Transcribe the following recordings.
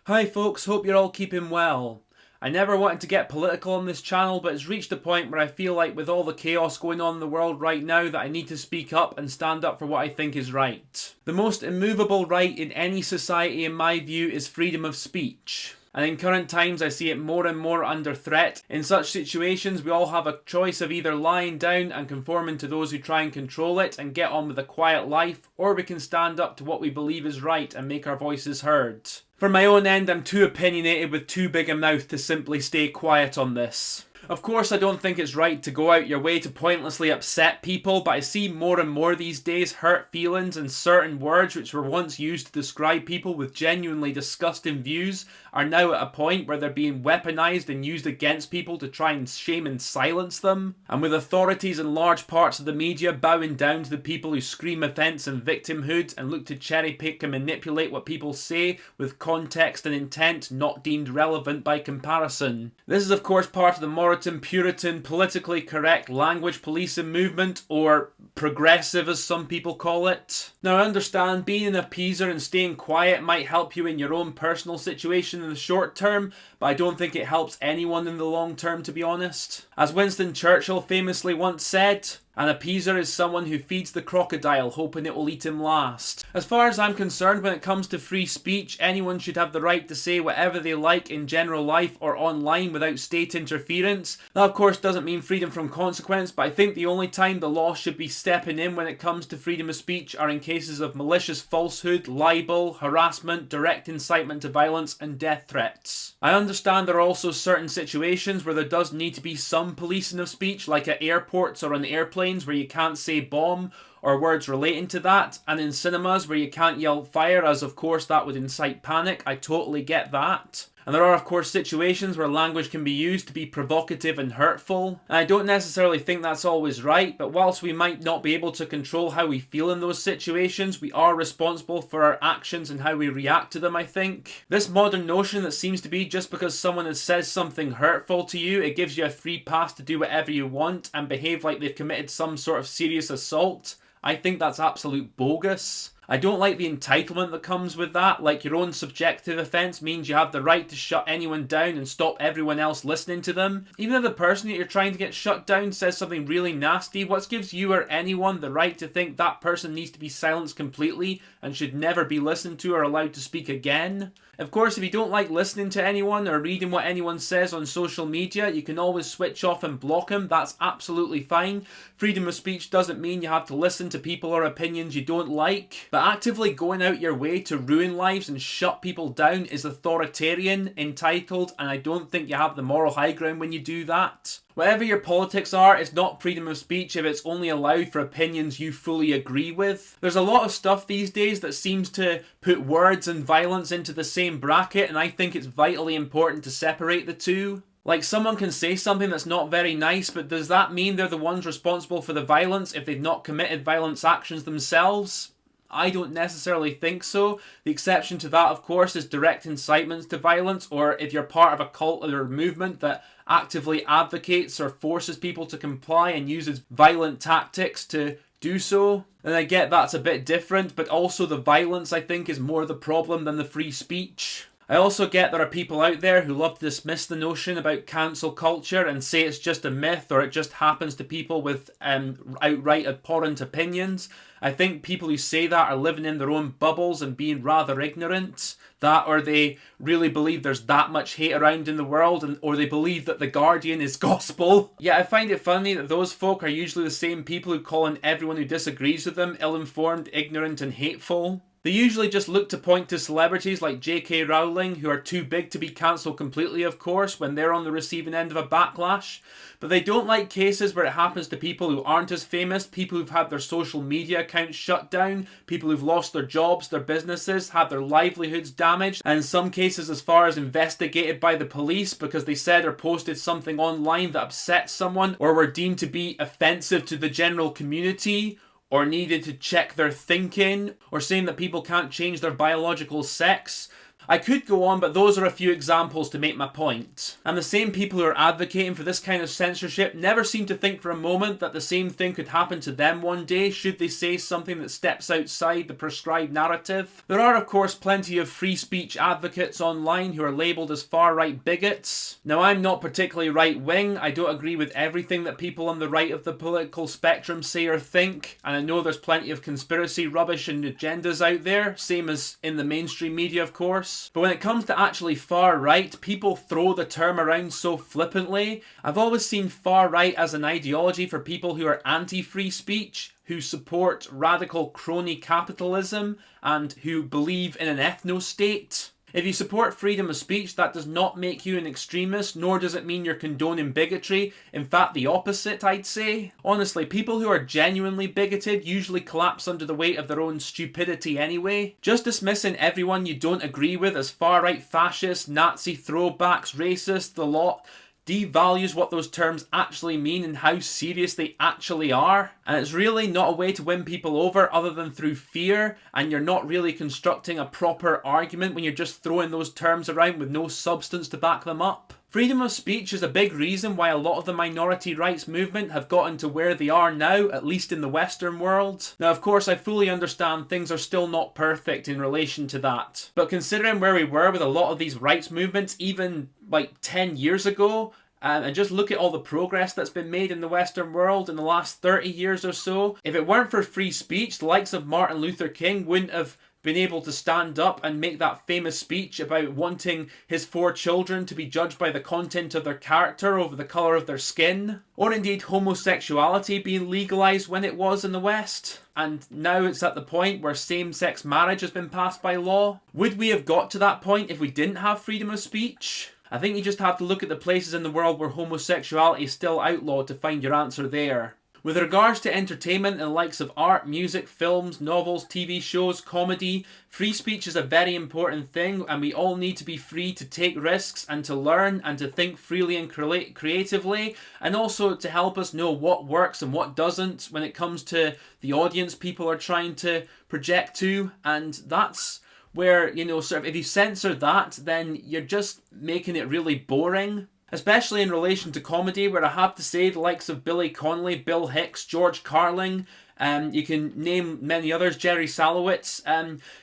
Hi folks, hope you're all keeping well. I never wanted to get political on this channel, but it's reached a point where I feel like with all the chaos going on in the world right now that I need to speak up and stand up for what I think is right. The most immovable right in any society in my view is freedom of speech. And in current times I see it more and more under threat. In such situations we all have a choice of either lying down and conforming to those who try and control it and get on with a quiet life, or we can stand up to what we believe is right and make our voices heard. For my own end, I'm too opinionated with too big a mouth to simply stay quiet on this. Of course, I don't think it's right to go out your way to pointlessly upset people, but I see more and more these days hurt feelings and certain words which were once used to describe people with genuinely disgusting views are now at a point where they're being weaponized and used against people to try and shame and silence them. And with authorities in large parts of the media bowing down to the people who scream offence and victimhood and look to cherry pick and manipulate what people say with context and intent not deemed relevant by comparison. This is of course part of the Puritan, politically correct language policing movement, or progressive as some people call it. Now I understand being an appeaser and staying quiet might help you in your own personal situation in the short term, but I don't think it helps anyone in the long term, to be honest. As Winston Churchill famously once said, an appeaser is someone who feeds the crocodile hoping it will eat him last. As far as I'm concerned, when it comes to free speech, anyone should have the right to say whatever they like in general life or online without state interference. That of course doesn't mean freedom from consequence, but I think the only time the law should be stepping in when it comes to freedom of speech are in cases of malicious falsehood, libel, harassment, direct incitement to violence and death threats. I understand there are also certain situations where there does need to be some policing of speech, like at airports or on airplanes where you can't say bomb or words relating to that, and in cinemas where you can't yell fire, as of course that would incite panic. I totally get that. And there are of course situations where language can be used to be provocative and hurtful. And I don't necessarily think that's always right, but whilst we might not be able to control how we feel in those situations, we are responsible for our actions and how we react to them, I think. This modern notion that seems to be just because someone has said something hurtful to you, it gives you a free pass to do whatever you want and behave like they've committed some sort of serious assault, I think that's absolute bogus. I don't like the entitlement that comes with that, like your own subjective offence means you have the right to shut anyone down and stop everyone else listening to them. Even if the person that you're trying to get shut down says something really nasty, what gives you or anyone the right to think that person needs to be silenced completely and should never be listened to or allowed to speak again? Of course, if you don't like listening to anyone or reading what anyone says on social media, you can always switch off and block them. That's absolutely fine. Freedom of speech doesn't mean you have to listen to people or opinions you don't like. But actively going out your way to ruin lives and shut people down is authoritarian, entitled, and I don't think you have the moral high ground when you do that. Whatever your politics are, it's not freedom of speech if it's only allowed for opinions you fully agree with. There's a lot of stuff these days that seems to put words and violence into the same bracket, and I think it's vitally important to separate the two. Like, someone can say something that's not very nice, but does that mean they're the ones responsible for the violence if they've not committed violence actions themselves? I don't necessarily think so. The exception to that, of course, is direct incitements to violence, or if you're part of a cult or a movement that actively advocates or forces people to comply and uses violent tactics to do so. And I get that's a bit different, but also the violence, I think, is more the problem than the free speech. I also get there are people out there who love to dismiss the notion about cancel culture and say it's just a myth or it just happens to people with outright abhorrent opinions. I think people who say that are living in their own bubbles and being rather ignorant. That, or they really believe there's that much hate around in the world, or they believe that The Guardian is gospel. Yeah, I find it funny that those folk are usually the same people who call on everyone who disagrees with them ill-informed, ignorant and hateful. They usually just look to point to celebrities like J.K. Rowling, who are too big to be cancelled completely, of course, when they're on the receiving end of a backlash. But they don't like cases where it happens to people who aren't as famous, people who've had their social media accounts shut down, people who've lost their jobs, their businesses, had their livelihoods damaged, and in some cases as far as investigated by the police because they said or posted something online that upset someone or were deemed to be offensive to the general community, or needed to check their thinking, or saying that people can't change their biological sex. I could go on, but those are a few examples to make my point. And the same people who are advocating for this kind of censorship never seem to think for a moment that the same thing could happen to them one day should they say something that steps outside the prescribed narrative. There are of course plenty of free speech advocates online who are labelled as far-right bigots. Now I'm not particularly right-wing, I don't agree with everything that people on the right of the political spectrum say or think, and I know there's plenty of conspiracy rubbish and agendas out there, same as in the mainstream media of course. But when it comes to actually far-right, people throw the term around so flippantly. I've always seen far-right as an ideology for people who are anti-free speech, who support radical crony capitalism, and who believe in an ethno-state. If you support freedom of speech, that does not make you an extremist, nor does it mean you're condoning bigotry. In fact, the opposite, I'd say. Honestly, people who are genuinely bigoted usually collapse under the weight of their own stupidity anyway. Just dismissing everyone you don't agree with as far-right fascists, Nazi throwbacks, racist, the lot, devalues what those terms actually mean and how serious they actually are. And it's really not a way to win people over other than through fear, and you're not really constructing a proper argument when you're just throwing those terms around with no substance to back them up. Freedom of speech is a big reason why a lot of the minority rights movement have gotten to where they are now, at least in the Western world. Now of course I fully understand things are still not perfect in relation to that, but considering where we were with a lot of these rights movements even like 10 years ago, and just look at all the progress that's been made in the Western world in the last 30 years or so. If it weren't for free speech, the likes of Martin Luther King wouldn't have been able to stand up and make that famous speech about wanting his 4 children to be judged by the content of their character over the colour of their skin. Or indeed homosexuality being legalised when it was in the West. And now it's at the point where same-sex marriage has been passed by law. Would we have got to that point if we didn't have freedom of speech? I think you just have to look at the places in the world where homosexuality is still outlawed to find your answer there. With regards to entertainment and the likes of art, music, films, novels, TV shows, comedy, free speech is a very important thing, and we all need to be free to take risks and to learn and to think freely and creatively, and also to help us know what works and what doesn't when it comes to the audience people are trying to project to. And that's where, you know, sort of if you censor that, then you're just making it really boring. Especially in relation to comedy, where I have to say the likes of Billy Connolly, Bill Hicks, George Carlin, you can name many others, Jerry Salowitz,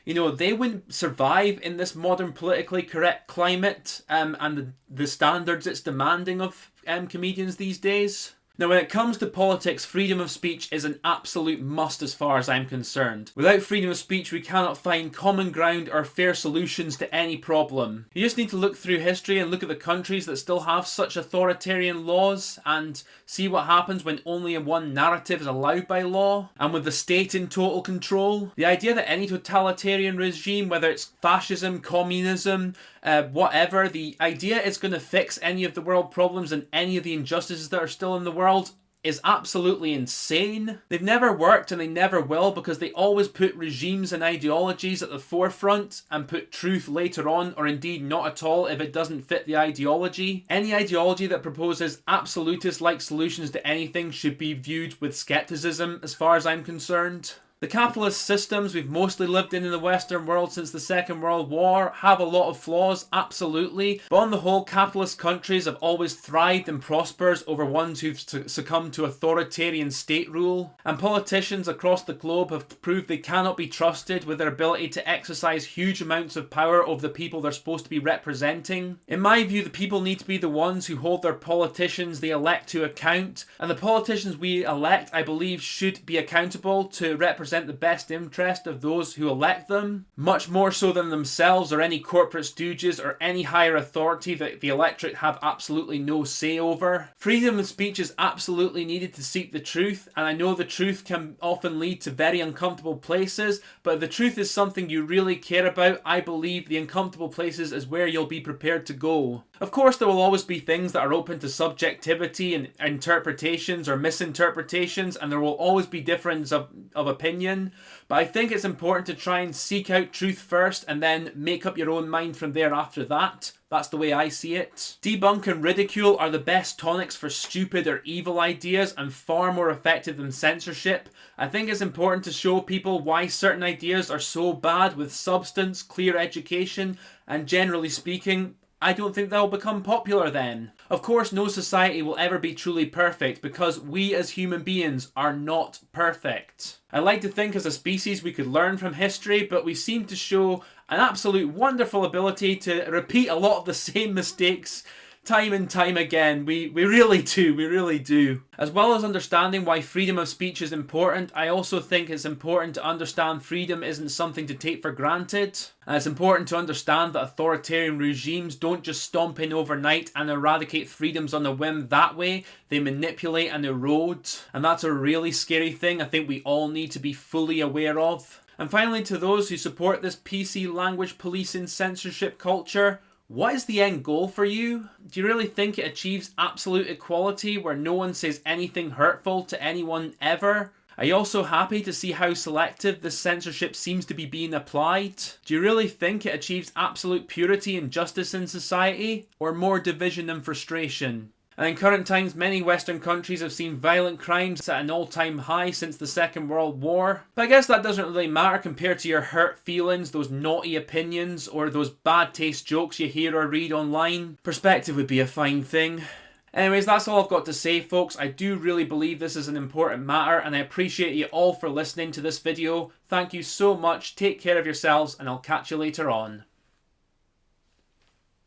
you know, they wouldn't survive in this modern politically correct climate and the standards it's demanding of comedians these days. Now when it comes to politics, freedom of speech is an absolute must as far as I'm concerned. Without freedom of speech, we cannot find common ground or fair solutions to any problem. You just need to look through history and look at the countries that still have such authoritarian laws and see what happens when only one narrative is allowed by law, and with the state in total control. The idea that any totalitarian regime, whether it's fascism, communism, whatever, the idea it's going to fix any of the world problems and any of the injustices that are still in the world is absolutely insane. They've never worked and they never will, because they always put regimes and ideologies at the forefront and put truth later on, or indeed not at all if it doesn't fit the ideology. Any ideology that proposes absolutist-like solutions to anything should be viewed with skepticism as far as I'm concerned. The capitalist systems we've mostly lived in the Western world since the Second World War have a lot of flaws, absolutely, but on the whole, capitalist countries have always thrived and prospered over ones who've succumbed to authoritarian state rule, and politicians across the globe have proved they cannot be trusted with their ability to exercise huge amounts of power over the people they're supposed to be representing. In my view, the people need to be the ones who hold their politicians they elect to account, and the politicians we elect, I believe, should be accountable to represent the best interest of those who elect them, much more so than themselves or any corporate stooges or any higher authority that the electorate have absolutely no say over. Freedom of speech is absolutely needed to seek the truth, and I know the truth can often lead to very uncomfortable places, but if the truth is something you really care about, I believe the uncomfortable places is where you'll be prepared to go. Of course, there will always be things that are open to subjectivity and interpretations or misinterpretations, and there will always be difference of opinion. But I think it's important to try and seek out truth first and then make up your own mind from there after that. That's the way I see it. Debunk and ridicule are the best tonics for stupid or evil ideas and far more effective than censorship. I think it's important to show people why certain ideas are so bad with substance, clear education, and generally speaking, I don't think they'll become popular then. Of course, no society will ever be truly perfect because we as human beings are not perfect. I like to think as a species we could learn from history, but we seem to show an absolute wonderful ability to repeat a lot of the same mistakes time and time again. We really do. As well as understanding why freedom of speech is important, I also think it's important to understand freedom isn't something to take for granted. And it's important to understand that authoritarian regimes don't just stomp in overnight and eradicate freedoms on a whim that way. They manipulate and erode. And that's a really scary thing I think we all need to be fully aware of. And finally, to those who support this PC language policing censorship culture, what is the end goal for you? Do you really think it achieves absolute equality where no one says anything hurtful to anyone ever? Are you also happy to see how selective this censorship seems to be being applied? Do you really think it achieves absolute purity and justice in society? Or more division and frustration? And in current times, many Western countries have seen violent crimes at an all-time high since the Second World War. But I guess that doesn't really matter compared to your hurt feelings, those naughty opinions, or those bad taste jokes you hear or read online. Perspective would be a fine thing. Anyways, that's all I've got to say, folks. I do really believe this is an important matter, and I appreciate you all for listening to this video. Thank you so much, take care of yourselves, and I'll catch you later on.